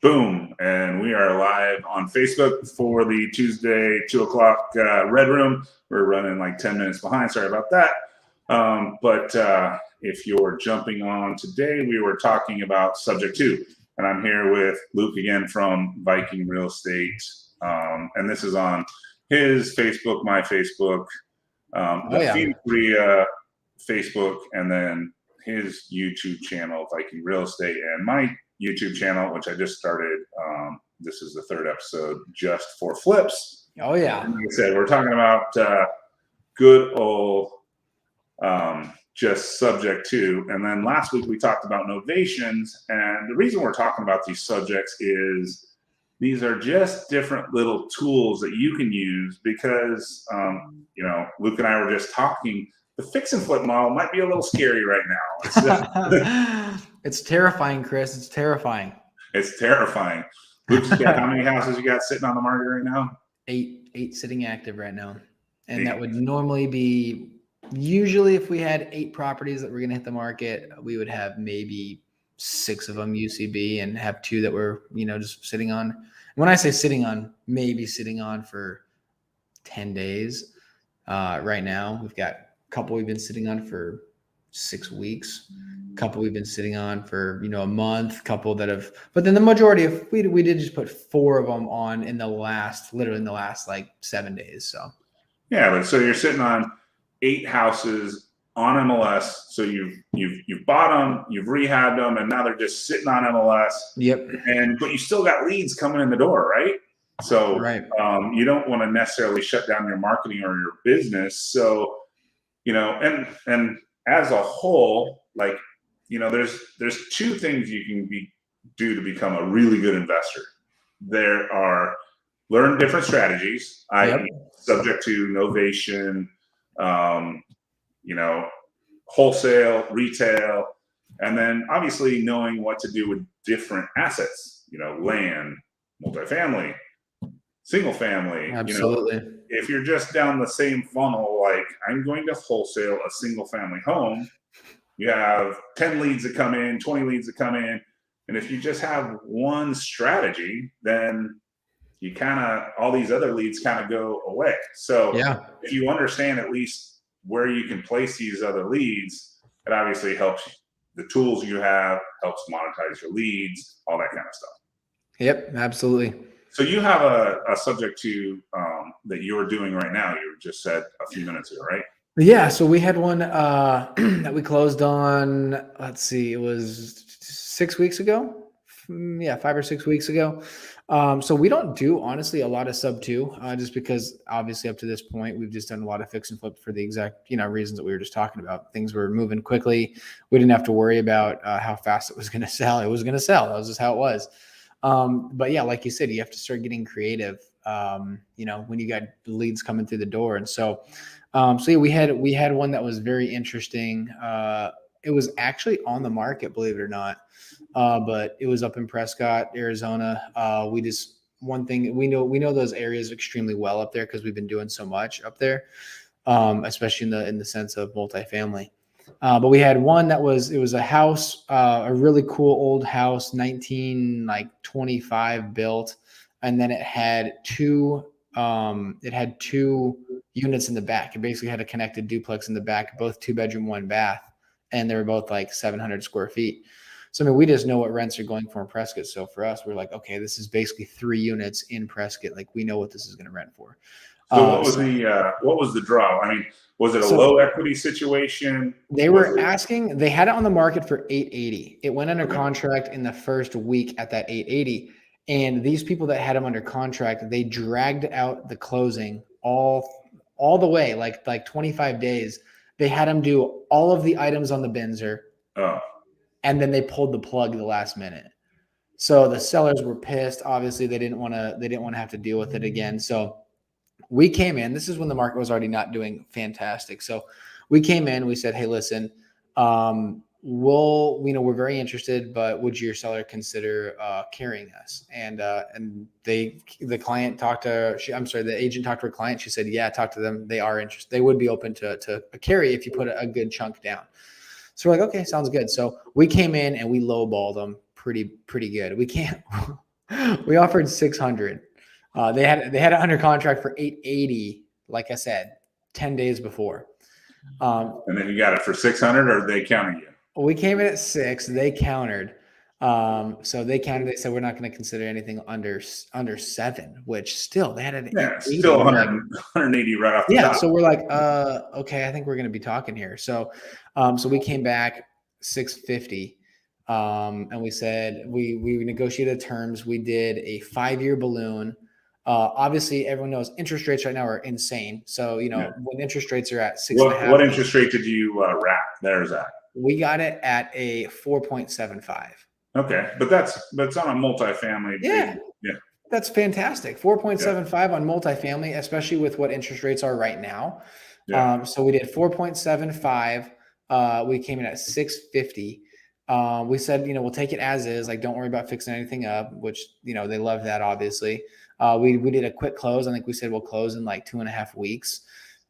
Boom. And we are live on Facebook for the Tuesday 2 o'clock Red Room. We're running like 10 minutes behind. Sorry about that. But if you're jumping on today, we were talking about subject 2. And I'm here with Luke again from Viking Real Estate. And this is on his Facebook, my Facebook, Phoenix Ria Facebook, and then his YouTube channel, Viking Real Estate, and my YouTube channel, which I just started. This is the 3rd episode, Just for Flips. Oh, yeah. And like I said, we're talking about good old just subject 2. And then last week we talked about novations. And the reason we're talking about these subjects is these are just different little tools that you can use because, Luke and I were just talking. The fix and flip model might be a little scary right now. It's terrifying, Chris. It's terrifying. It's terrifying. Luke, how many houses you got sitting on the market right now? 8 sitting active right now. And that would normally be, usually if we had 8 properties that were going to hit the market, we would have maybe 6 of them UCB and have 2 that were, just sitting on. When I say sitting on, maybe sitting on for 10 days. Right now, we've got a couple we've been sitting on for 6 weeks. Couple we've been sitting on for a month, couple that have, but then the majority of we did just put 4 of them on in the last like 7 days. So but so you're sitting on 8 houses on MLS. So you've bought them, you've rehabbed them, and now they're just sitting on MLS. Yep. But you still got leads coming in the door, right? So right. You don't want to necessarily shut down your marketing or your business. So and as a whole, like. There's 2 things you can do to become a really good investor. There are learn different strategies, i.e. subject to novation, wholesale, retail, and then obviously knowing what to do with different assets, land, multifamily, single family. Absolutely. If you're just down the same funnel, like I'm going to wholesale a single family home, you have 10 leads that come in, 20 leads that come in. And if you just have one strategy, then you all these other leads kind of go away. So if you understand at least where you can place these other leads, it obviously helps the tools you have, helps monetize your leads, all that kind of stuff. Yep, absolutely. So you have a subject to that you're doing right now. You just said a few minutes ago, right? Yeah, so we had one that we closed on, let's see, it was 6 weeks ago. 5 or 6 weeks ago. So we don't do, honestly, a lot of sub 2, just because obviously up to this point, we've just done a lot of fix and flip for the exact, reasons that we were just talking about. Things were moving quickly. We didn't have to worry about how fast it was going to sell. It was going to sell. That was just how it was. But yeah, like you said, you have to start getting creative, when you got leads coming through the door. And so we had one that was very interesting. It was actually on the market, believe it or not. But it was up in Prescott, Arizona. We know those areas extremely well up there because we've been doing so much up there, especially in the sense of multifamily. But we had one it was a house, a really cool old house, 1925 built. And then it had 2 units in the back. It basically had a connected duplex in the back, both 2-bedroom, 1 bath. And they were both like 700 square feet. So, we just know what rents are going for in Prescott. So for us, we're like, okay, this is basically 3 units in Prescott. Like we know what this is going to rent for. So what was the draw? I mean, was it a low equity situation? They had it on the market for $880. It went under contract in the first week at that $880. And these people that had them under contract, they dragged out the closing all the way, like 25 days. They had them do all of the items on the Benzer. Oh. And then they pulled the plug the last minute. So the sellers were pissed. Obviously, they didn't want to have to deal with it again. So we came in. This is when the market was already not doing fantastic. So we came in. We said, "Hey, listen, we're very interested, but would your seller consider carrying us?" And the agent talked to her client. She said, "Yeah, talk to them. They are interested. They would be open to a carry if you put a good chunk down." So we're like, okay, sounds good. So we came in and we lowballed them pretty good. We offered 600. They had it under contract for 880. Like I said, 10 days before. And then you got it for 600, or they counted you? We came in at 6. They countered. So they counted. They said we're not going to consider anything under 7, which still they had an Yeah, 880. still 100, 180 right off the Yeah, top. so we're like, okay, I think we're going to be talking here. So, so we came back 650, and we said we negotiated terms. We did a 5-year balloon. Obviously, everyone knows interest rates right now are insane. So, when interest rates are at 6.5, what interest rate did you wrap theirs at? we got it at a 4.75. Okay, but that's on a multifamily. Yeah. Yeah. That's fantastic. 4.75 on multifamily, especially with what interest rates are right now. Yeah. So we did 4.75. We came in at 650. We said, we'll take it as is. Like, don't worry about fixing anything up, which, they love that, obviously. We did a quick close. I think we said we'll close in like 2.5 weeks.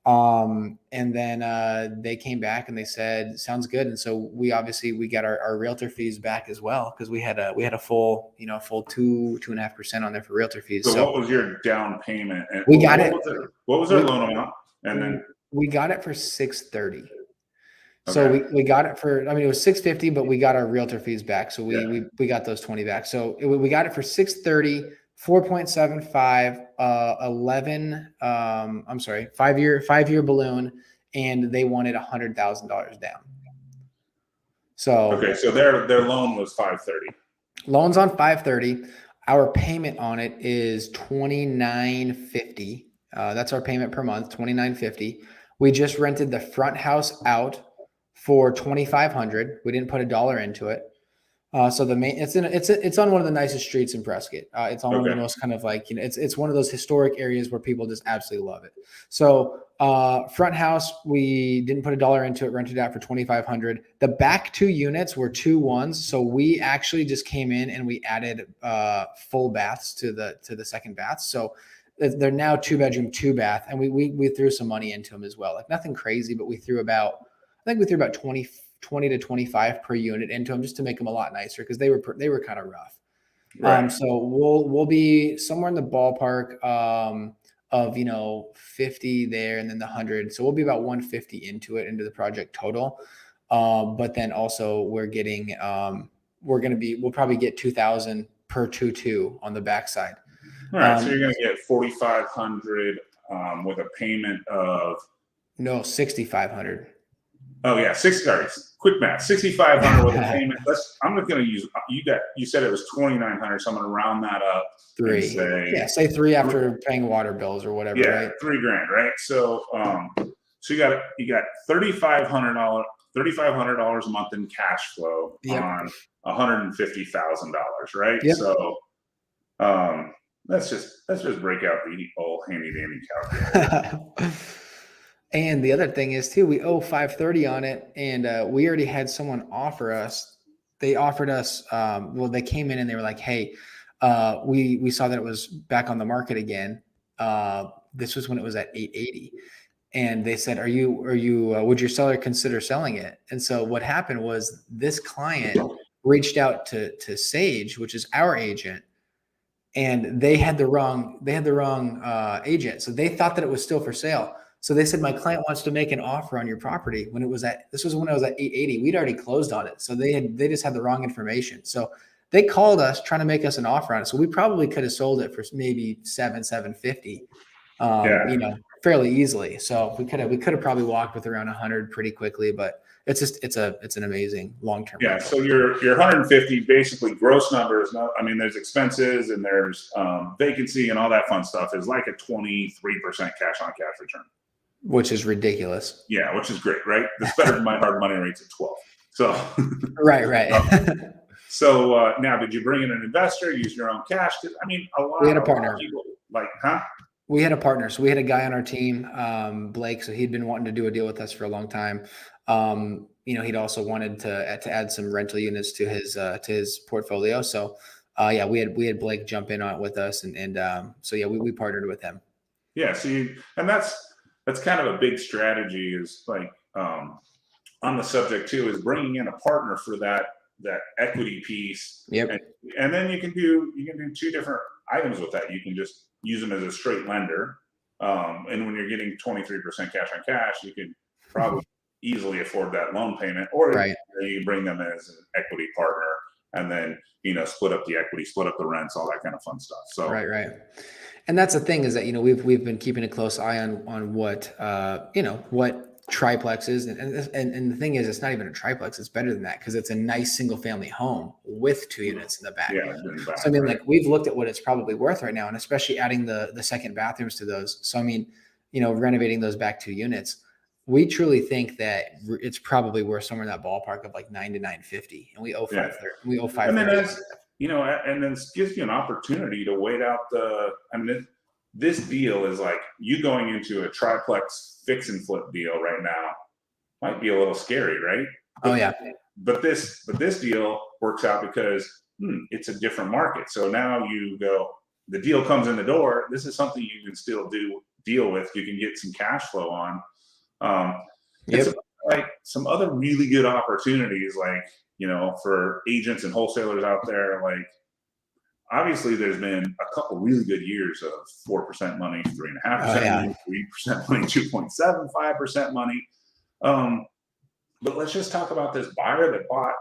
And then they came back and they said, sounds good. And so we got our realtor fees back as well, because we had a full 2.5% on there for realtor fees. So what was your down payment? And we got it. What was our loan amount? And then we got it for 630. Okay. So we got it for, it was 650, but we got our realtor fees back. So we got those 20 back. So we got it for 630. 4.75, 11, 5-year balloon, and they wanted $100,000 down. So okay, so their loan was 530. Loans on 530. Our payment on it is $29.50. That's our payment per month, $29.50. We just rented the front house out for $2,500. We didn't put $1 into it. So it's on one of the nicest streets in Prescott. It's on one of the most kind of like, it's one of those historic areas where people just absolutely love it. So front house, we didn't put $1 into it, rented it out for $2,500. The back 2 units were 2 ones. So we actually just came in and we added full baths to the second bath. So they're now 2-bedroom, 2-bath, and we threw some money into them as well. Like nothing crazy, but we threw about 20 to 25 per unit into them just to make them a lot nicer, because they were kind of rough. Right. So we'll be somewhere in the ballpark of 50 there, and then the 100. So we'll be about 150 into the project total. But then also we're getting we'll probably get 2,000 per 2.2 on the backside. All right, so you're going to get 4,500 with a payment of 6,500. Oh yeah, quick math, 6,500 with a payment. I'm not going to use you said it was 2,900, so I'm going to round that up. 3. Say 3 after paying water bills or whatever. Yeah, right? $3,000, right? So so you got $3,500 a month in cash flow on $150,000, right? Yep. So let's just break out the old handy dandy calculator. And the other thing is too, we owe 530 on it, and we already had someone offer us. They offered us. They came in and they were like, "Hey, we saw that it was back on the market again. This was when it was at 880, and they said, would your seller consider selling it?" And so what happened was this client reached out to Sage, which is our agent, and they had the wrong agent, so they thought that it was still for sale. So they said, my client wants to make an offer on your property when this was when it was at 880. We'd already closed on it. So they just had the wrong information. So they called us trying to make us an offer on it. So we probably could have sold it for maybe $750, fairly easily. So we could have probably walked with around 100 pretty quickly, but it's an amazing long-term. Yeah. So your 150 basically gross numbers. There's expenses and there's vacancy and all that fun stuff is like a 23% cash on cash return. Which is ridiculous. Yeah, which is great, right? It's better than my hard money rates at 12. So right. So now, did you bring in an investor? Use your own cash? We had a partner. We had a partner. So we had a guy on our team, Blake. So he'd been wanting to do a deal with us for a long time. He'd also wanted to add some rental units to his portfolio. So we had Blake jump in on it with us, and we partnered with him. Yeah. So that's kind of a big strategy, is like on the subject too, is bringing in a partner for that equity piece. Yep. And then you can do two different items with that. You can just use them as a straight lender. And when you're getting 23% cash on cash, you can probably easily afford that loan payment, or Right. you bring them as an equity partner and then, split up the equity, split up the rents, all that kind of fun stuff. So, Right. And that's the thing is that, we've been keeping a close eye on what, what triplex is. And the thing is, it's not even a triplex. It's better than that because it's a nice single family home with 2 units in the back. yeah. So, I mean, like we've looked at what it's probably worth right now, and especially adding the second bathrooms to those. So, I mean, renovating those back 2 units, we truly think that it's probably worth somewhere in that ballpark of like 9 to 950, and we owe 530. We owe 530. And then and then it gives you an opportunity to wait out this deal is like you going into a triplex fix and flip deal right now might be a little scary, right? Oh yeah. But this deal works out because it's a different market. So now the deal comes in the door. This is something you can still deal with. You can get some cash flow on. Yep. Like some other really good opportunities, like, for agents and wholesalers out there, like obviously there's been a couple really good years of 4% money, 3.5% money, 3% money, 2.75% money. But let's just talk about this buyer that bought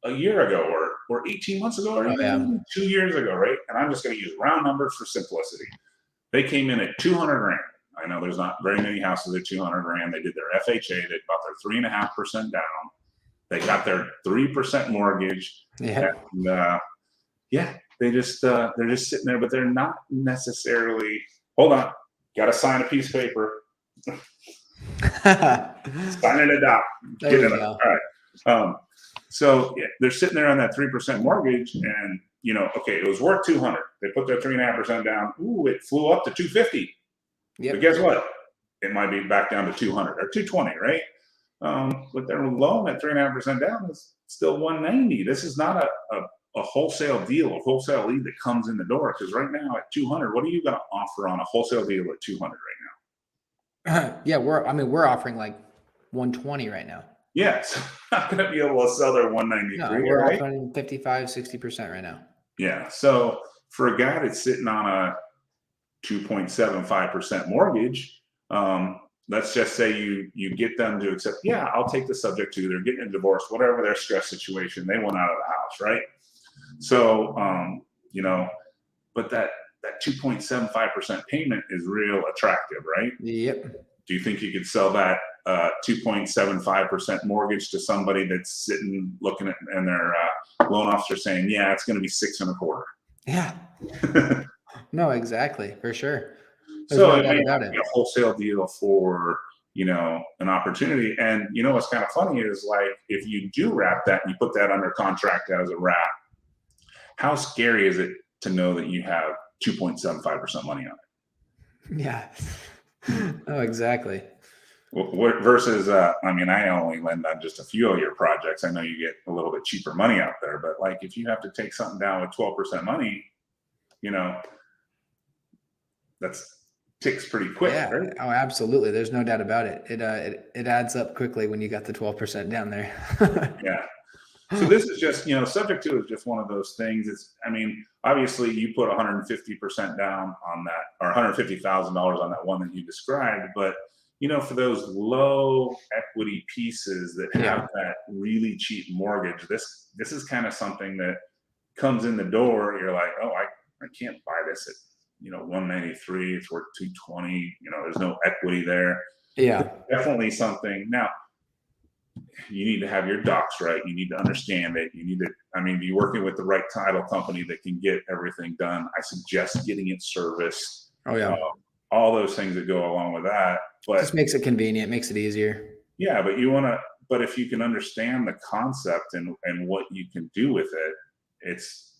a year ago or 18 months ago or even 2 years ago, right? And I'm just going to use round numbers for simplicity. They came in at 200 grand. I know there's not very many houses at 200 grand. They did their FHA. They bought their 3.5% down. They got their 3% mortgage. Yeah. And, they're just sitting there, but they're not necessarily. Hold on, got to sign a piece of paper. Sign it, adopt. There you go. All right. So they're sitting there on that 3% mortgage, and okay, it was worth 200. They put their 3.5% down. Ooh, it flew up to 250. Yep. But guess what? It might be back down to 200 or 220, right? But their loan at 3.5% down is still 190. This is not a wholesale deal, a wholesale lead that comes in the door. Because right now at 200, what are you going to offer on a wholesale deal at 200 right now? Yeah, we're offering like 120 right now. Yes, not going to be able to sell their 193. No, we're offering 55, 60% right now. Yeah. So for a guy that's sitting on a 2.75% mortgage, let's just say you get them to accept, I'll take the subject to, they're getting a divorce, whatever their stress situation, they want out of the house, right? So, but that 2.75% payment is real attractive, right? Yep. Do you think you could sell that 2.75% mortgage to somebody that's sitting looking at and their loan officer saying, it's going to be 6.25%? Yeah. No, exactly, for sure. There's so it may not be a wholesale deal for an opportunity. And what's kind of funny is, like, if you do wrap that and you put that under contract as a wrap, how scary is it to know that you have 2.75% money on it? Yeah. Oh, exactly. Versus, I only lend on just a few of your projects. I know you get a little bit cheaper money out there, but like if you have to take something down with 12% money, that's ticks pretty quick, right? Oh, absolutely. There's no doubt about it. It adds up quickly when you got the 12% down there. Yeah. So this is just, subject to is just one of those things. It's, obviously you put 150% down on that, or $150,000 on that one that you described, but for those low equity pieces that have that really cheap mortgage, this is kind of something that comes in the door. You're like, oh, I can't buy this at 193. It's worth 220. There's no equity there. Yeah, it's definitely something. Now, you need to have your docs right. You need to understand it. You need to, be working with the right title company that can get everything done. I suggest getting it serviced. Oh yeah. All those things that go along with that. But just makes it convenient, makes it easier. Yeah, but but if you can understand the concept and what you can do with it, it's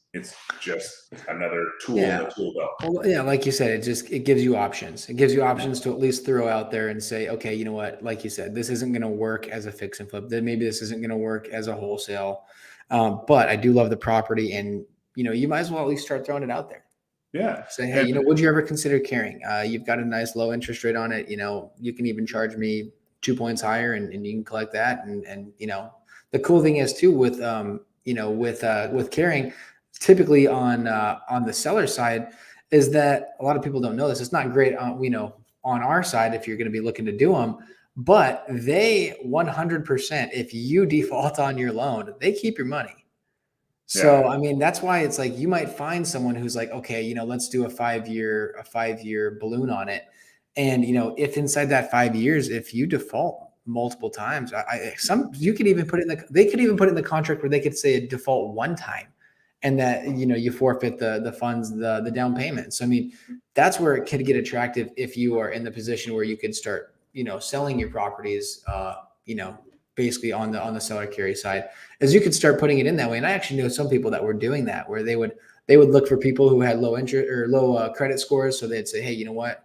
just another tool in the tool belt. Well, yeah, like you said, it gives you options. It gives you options to at least throw out there and say, okay, you know what? Like you said, this isn't going to work as a fix and flip. Then maybe this isn't going to work as a wholesale. But I do love the property, and you might as well at least start throwing it out there. Yeah. Say, hey, would you ever consider carrying? You've got a nice low interest rate on it. You can even charge me 2 points higher, and you can collect that. And the cool thing is too with carrying. typically on the seller side is that a lot of people don't know this. It's not great on, on our side if you're going to be looking to do them, but they 100%, if you default on your loan, they keep your money. So, Yeah. I mean, that's why it's like you might find someone who's like, okay, let's do a 5-year balloon on it. And, if inside that 5 years, if you default multiple times, you could even put it they could even put it in the contract where they could say a default one time and that, you forfeit the funds, the down payment. So, I mean, that's where it could get attractive if you are in the position where you could start, selling your properties, basically on the seller carry side, is you could start putting it in that way. And I actually know some people that were doing that, where they would look for people who had low interest or low credit scores. So they'd say, hey, you know what?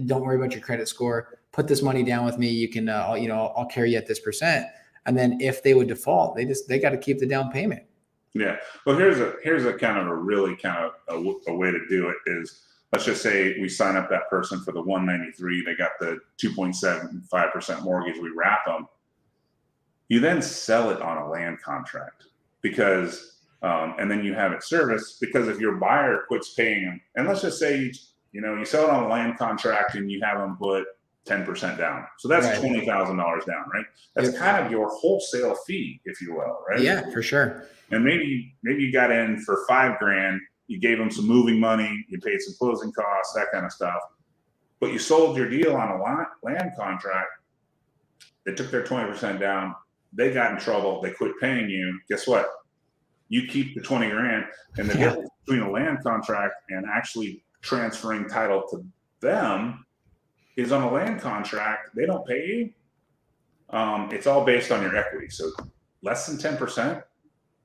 Don't worry about your credit score. Put this money down with me. You can, I'll carry you at this percent. And then if they would default, they got to keep the down payment. Yeah. Well, here's a kind of a really kind of a way to do it is, let's just say we sign up that person for the 193. They got the 2.75% mortgage. We wrap them. You then sell it on a land contract because, and then you have it serviced, because if your buyer quits paying them, and let's just say, you sell it on a land contract and you have them put 10% down. So that's Right. $20,000 down, right? That's kind of your wholesale fee, if you will, right? Yeah, for sure. And maybe you got in for $5,000, you gave them some moving money, you paid some closing costs, that kind of stuff. But you sold your deal on a land contract. They took their 20% down. They got in trouble. They quit paying you. Guess what? You keep the $20,000, and the difference between a land contract and actually transferring title to them is on a land contract. They don't pay you. It's all based on your equity. So less than 10%,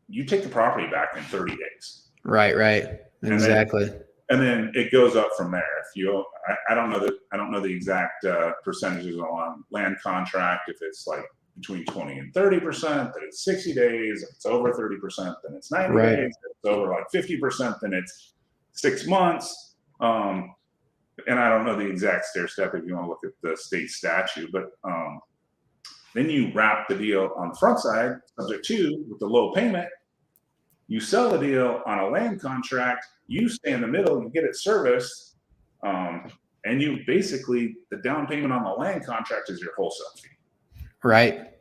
you take the property back in 30 days. Right. Exactly. And then it goes up from there. If you, I don't know the exact percentages on land contract. If it's like between 20 and 30%, then it's 60 days. If it's over 30%, then it's 90 days. If it's over like 50%, then it's 6 months. And I don't know the exact stair step if you want to look at the state statute, but then you wrap the deal on the front side, subject to, with the low payment. You sell the deal on a land contract. You stay in the middle. You get it serviced, and you basically, the down payment on the land contract is your wholesale fee. Right.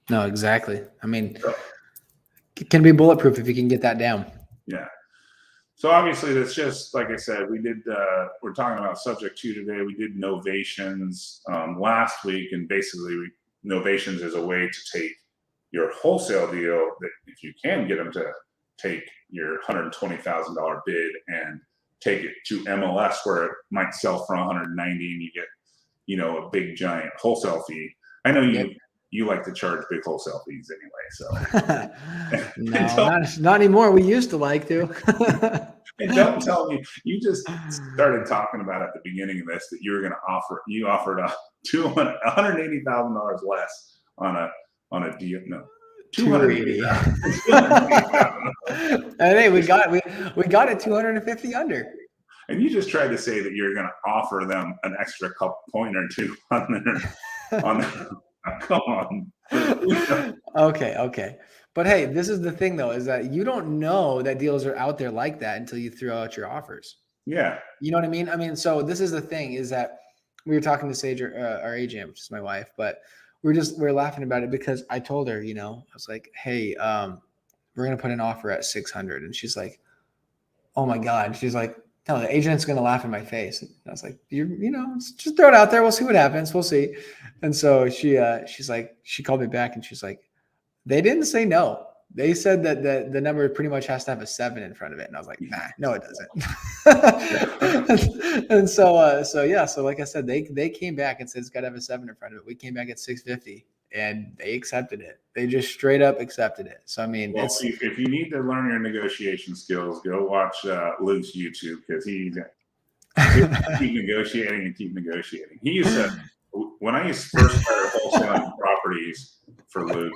No, exactly. I mean, it can be bulletproof if you can get that down. Yeah. So obviously, that's just like I said. We're talking about subject to today. We did novations last week, and basically, novations is a way to take your wholesale deal, that if you can get them to take your $120,000 bid and take it to MLS where it might sell for 190, and you get, a big giant wholesale fee. I know you like to charge big wholesale fees anyway, so no, not anymore. We used to like to. And don't tell me, you just started talking about at the beginning of this that you were going to offered $180,000 less on a deal. No, 280,000. And hey, we got it 250 under. And you just tried to say that you're going to offer them an extra point or two on their come on. Okay. But hey, this is the thing though, is that you don't know that deals are out there like that until you throw out your offers. Yeah. You know what I mean? I mean, so this is the thing, is that we were talking to Sage, our agent, which is my wife, but we're laughing about it because I told her, I was like, hey, we're going to put an offer at 600. And she's like, oh my God. She's like, no, the agent's going to laugh in my face. And I was like, just throw it out there. We'll see what happens. We'll see. And so she's like, she called me back and she's like, they didn't say no. They said that the number pretty much has to have a 7 in front of it. And I was like, nah, no, it doesn't. And so like I said, they came back and said it's got to have a 7 in front of it. We came back at 650 and they accepted it. They just straight up accepted it. So, I mean, if you need to learn your negotiation skills, go watch Luke's YouTube, because he'll keep negotiating. He used to, when I first started wholesaling properties for Luke,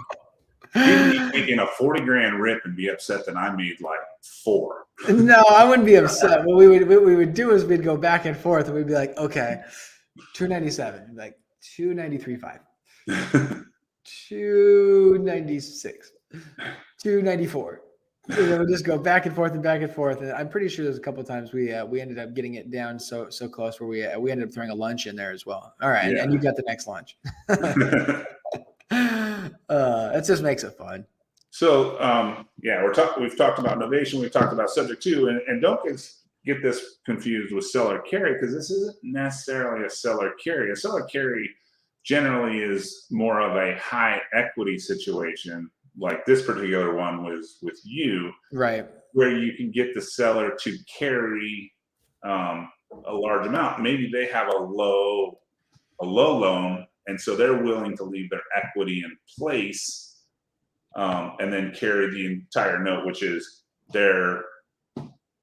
he'd be making a 40,000 rip and be upset that I made like 4. No, I wouldn't be upset. What we would do is we'd go back and forth, and we'd be like, okay, 297, like 293.5, 296, 294, And then we just go back and forth and back and forth. And I'm pretty sure there's a couple of times we ended up getting it down so close where we ended up throwing a lunch in there as well. All right, Yeah. and you got the next lunch. It just makes it fun. So we've talked about novation, we've talked about subject to, and don't get this confused with seller carry, because this isn't necessarily a seller carry. A seller carry generally is more of a high equity situation, like this particular one was with you, right? Where you can get the seller to carry a large amount. Maybe they have a low loan, and so they're willing to leave their equity in place. And then carry the entire note, which is their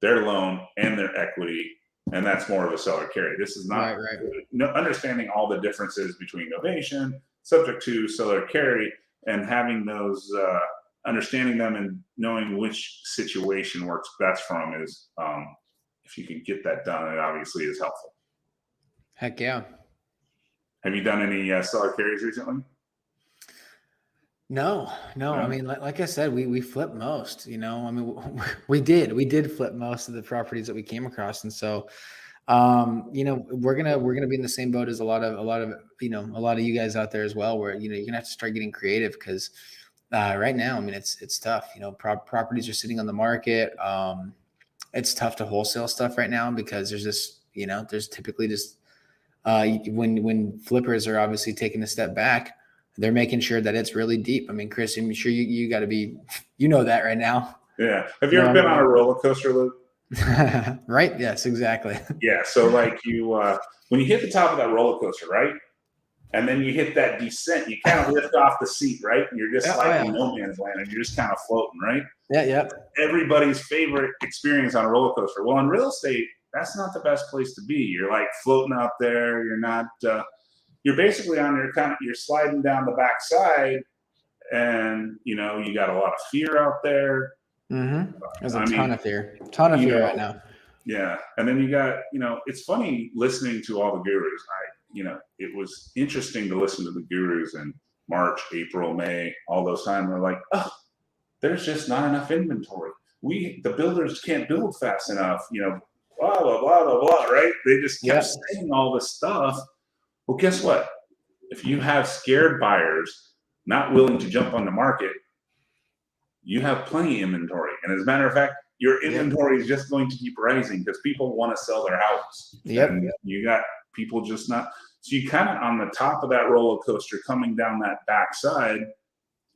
loan and their equity, and that's more of a seller carry. This is not right. Understanding all the differences between novation, subject to, seller carry, and having those, understanding them and knowing which situation works best for them is, if you can get that done, it obviously is helpful. Heck yeah. Have you done any seller carries recently? No. I mean, like I said, we flipped most, I mean, we did flip most of the properties that we came across. And so, we're going to be in the same boat as a lot of you guys out there as well, where, you're going to have to start getting creative because, right now, I mean, it's tough, properties are sitting on the market. It's tough to wholesale stuff right now because there's just, there's typically just, when flippers are obviously taking a step back, they're making sure that it's really deep. I mean, Chris, I'm sure you got to be, that right now. Yeah. Have you ever been on a roller coaster, Luke? Right. Yes, exactly. Yeah. So like when you hit the top of that roller coaster, right? And then you hit that descent, you kind of lift off the seat, right? And you're just in no man's land and you're just kind of floating, right? Yeah. Everybody's favorite experience on a roller coaster. Well, in real estate, that's not the best place to be. You're like floating out there. You're not, you're basically you're sliding down the backside, and you got a lot of fear out there. Mm-hmm. There's a ton of fear right now. Yeah. And then you got, it's funny listening to all the gurus. It was interesting to listen to the gurus in March, April, May, all those times. They're like, oh, there's just not enough inventory. The builders can't build fast enough, blah, blah, blah, blah, blah, right? They just kept saying all this stuff. Well, guess what? If you have scared buyers not willing to jump on the market, you have plenty of inventory. And as a matter of fact, your inventory is just going to keep rising because people want to sell their house. Yep. And you got people just not. So you kind of on the top of that roller coaster coming down that backside.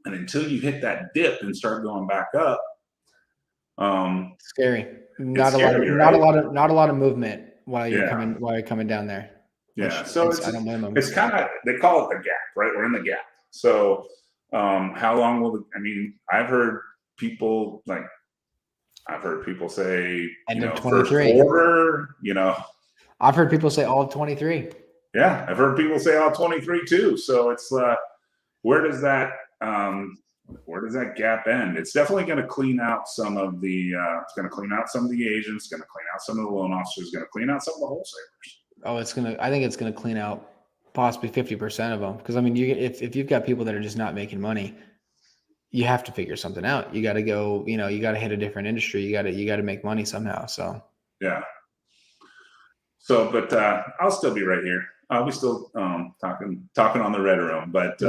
And until you hit that dip and start going back up, scary. Not a lot of movement while you're coming down there. Yeah, so I don't blame them. It's kind of, they call it the gap, right? We're in the gap. So how long will I've heard people say, end of 23. First quarter, I've heard people say all of 23. Yeah, I've heard people say all 23 too. So it's where does that gap end? It's definitely going to clean out some of the agents, going to clean out some of the loan officers, going to clean out some of the wholesalers. Oh, I think it's going to clean out possibly 50% of them. Because I mean, if you've got people that are just not making money, you have to figure something out. You got to go, you got to hit a different industry. You got to make money somehow. So, yeah. So, but I'll still be right here. I'll be still talking on the Red Room, but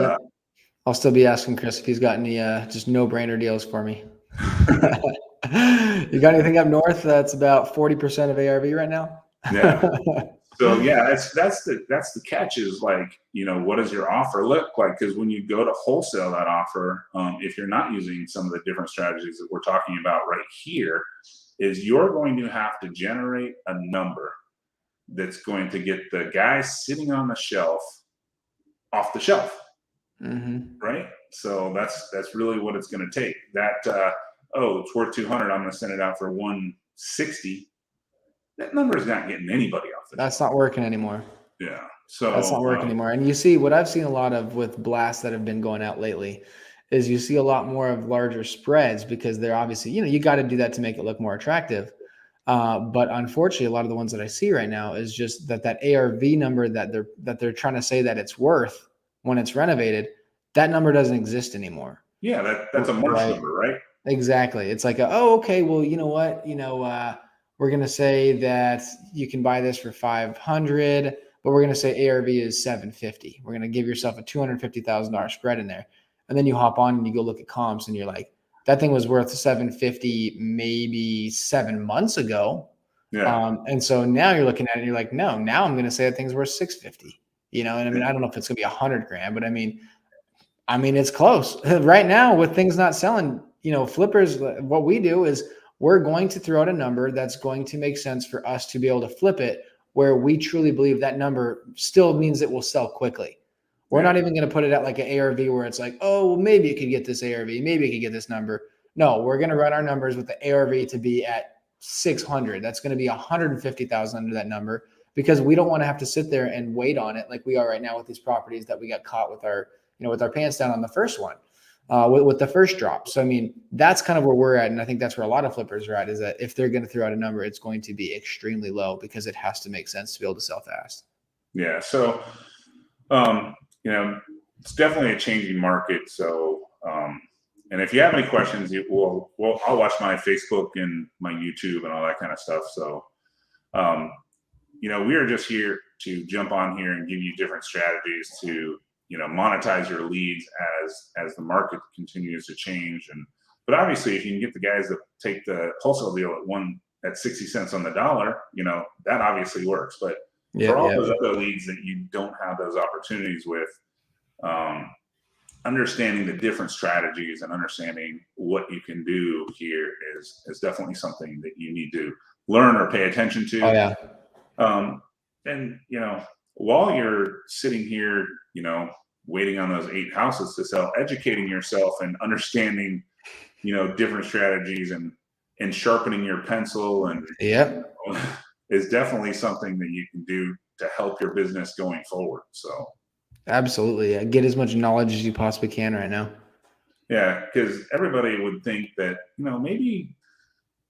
I'll still be asking Chris if he's got any just no-brainer deals for me. You got anything up north that's about 40% of ARV right now? Yeah. So yeah, that's the catch is like, what does your offer look like? Because when you go to wholesale that offer, if you're not using some of the different strategies that we're talking about right here, is you're going to have to generate a number that's going to get the guy sitting on the shelf off the shelf. Mm-hmm. Right. So that's really what it's going to take. That it's worth 200. I'm going to send it out for 160. That number is not getting anybody off. That's not working anymore. Yeah. So that's not working anymore. And you see what I've seen a lot of with blasts that have been going out lately is you see a lot more of larger spreads because they're obviously, you got to do that to make it look more attractive. But unfortunately, a lot of the ones that I see right now is just that ARV number that they're trying to say that it's worth when it's renovated, that number doesn't exist anymore. Yeah, that's a March number, right? Exactly. It's like, oh, okay, well, you know what? We're going to say that you can buy this for 500, but we're going to say ARV is 750. We're going to give yourself a $250,000 spread in there. And then you hop on and you go look at comps and you're like, that thing was worth 750 maybe 7 months ago. Yeah. And so now you're looking at it and you're like, no, now I'm going to say that thing's worth 650, and I mean, I don't know if it's going to be 100 grand, but I mean, it's close right now with things not selling. Flippers, what we do is we're going to throw out a number that's going to make sense for us to be able to flip it, where we truly believe that number still means it will sell quickly. We're not even going to put it at like an ARV where it's like, oh, well, maybe it could get this ARV, maybe it could get this number. No, we're going to run our numbers with the ARV to be at 600. That's going to be 150,000 under that number, because we don't want to have to sit there and wait on it like we are right now with these properties that we got caught with our pants down on the first one, with the first drop. So, I mean, that's kind of where we're at. And I think that's where a lot of flippers are at, is that if they're going to throw out a number, it's going to be extremely low because it has to make sense to be able to sell fast. Yeah. So, it's definitely a changing market. So, and if you have any questions, I'll watch my Facebook and my YouTube and all that kind of stuff. So, we are just here to jump on here and give you different strategies to, monetize your leads as the market continues to change. But obviously, if you can get the guys that take the wholesale deal at 60 cents on the dollar, that obviously works. But for all those other leads that you don't have those opportunities with, understanding the different strategies and understanding what you can do here is definitely something that you need to learn or pay attention to. Oh, yeah. And while you're sitting here, waiting on those 8 houses to sell, educating yourself and understanding, different strategies and sharpening your pencil and is definitely something that you can do to help your business going forward. So absolutely. Get as much knowledge as you possibly can right now. Yeah, because everybody would think that, maybe,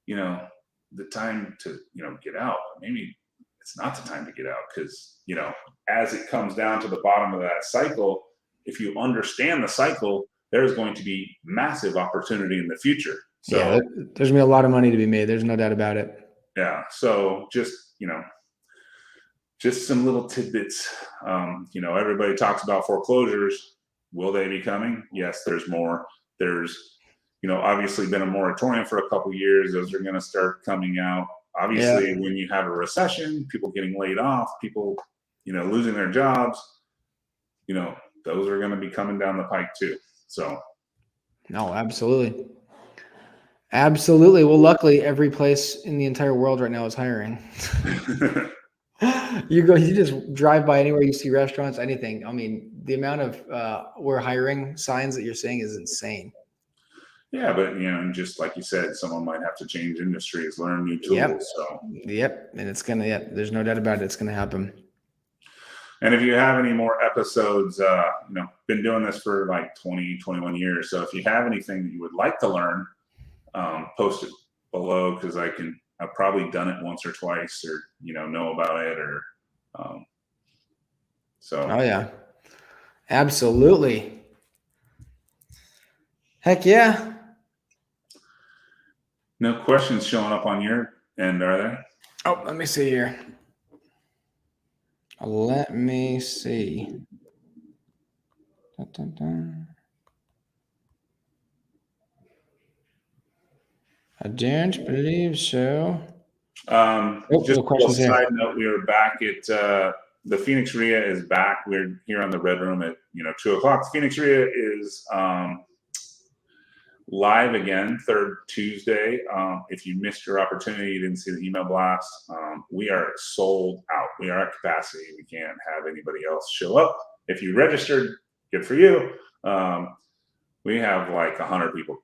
the time to, get out, maybe it's not the time to get out, because, as it comes down to the bottom of that cycle, if you understand the cycle, there's going to be massive opportunity in the future. So there's going to be a lot of money to be made. There's no doubt about it. Yeah. So just some little tidbits. Everybody talks about foreclosures. Will they be coming? Yes, there's more. There's, obviously been a moratorium for a couple of years. Those are going to start coming out. Obviously, when you have a recession, people getting laid off, people, losing their jobs, those are going to be coming down the pike too. So. No, absolutely. Absolutely. Well, luckily, every place in the entire world right now is hiring. You just drive by anywhere, you see restaurants, anything. I mean, the amount of we're hiring signs that you're seeing is insane. Yeah, but and just like you said, someone might have to change industries, learn new tools. And it's gonna. There's no doubt about it. It's gonna happen. And if you have any more episodes, been doing this for like 20, 21 years. So if you have anything that you would like to learn, post it below, because I've probably done it once or twice, or know about it, or so. Oh yeah, absolutely. Heck yeah. No questions showing up on your end, are there? Oh, let me see here. Let me see. I don't believe so. Just a little side note, we are back at the Phoenix RIA is back. We're here on the Red Room at 2:00. The Phoenix RIA is live again, third Tuesday. If you missed your opportunity, you didn't see the email blast, we are sold out. We are at capacity. We can't have anybody else show up. If you registered, good for you. We have like 100 people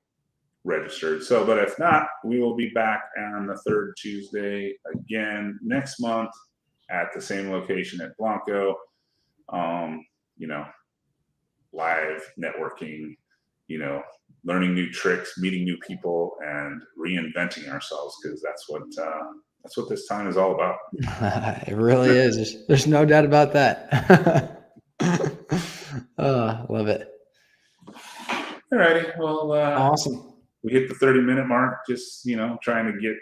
registered. So, but if not, we will be back on the third Tuesday again next month at the same location at Blanco. Live networking, learning new tricks, meeting new people, and reinventing ourselves, because that's what this time is all about. It really is. There's no doubt about that. Love it. All righty. Well, awesome. we hit the 30-minute mark. Just trying to get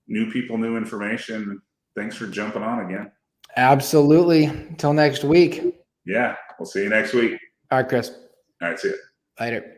new people, new information. Thanks for jumping on again. Absolutely. Until next week. Yeah, we'll see you next week. All right, Chris. All right, see ya. Later.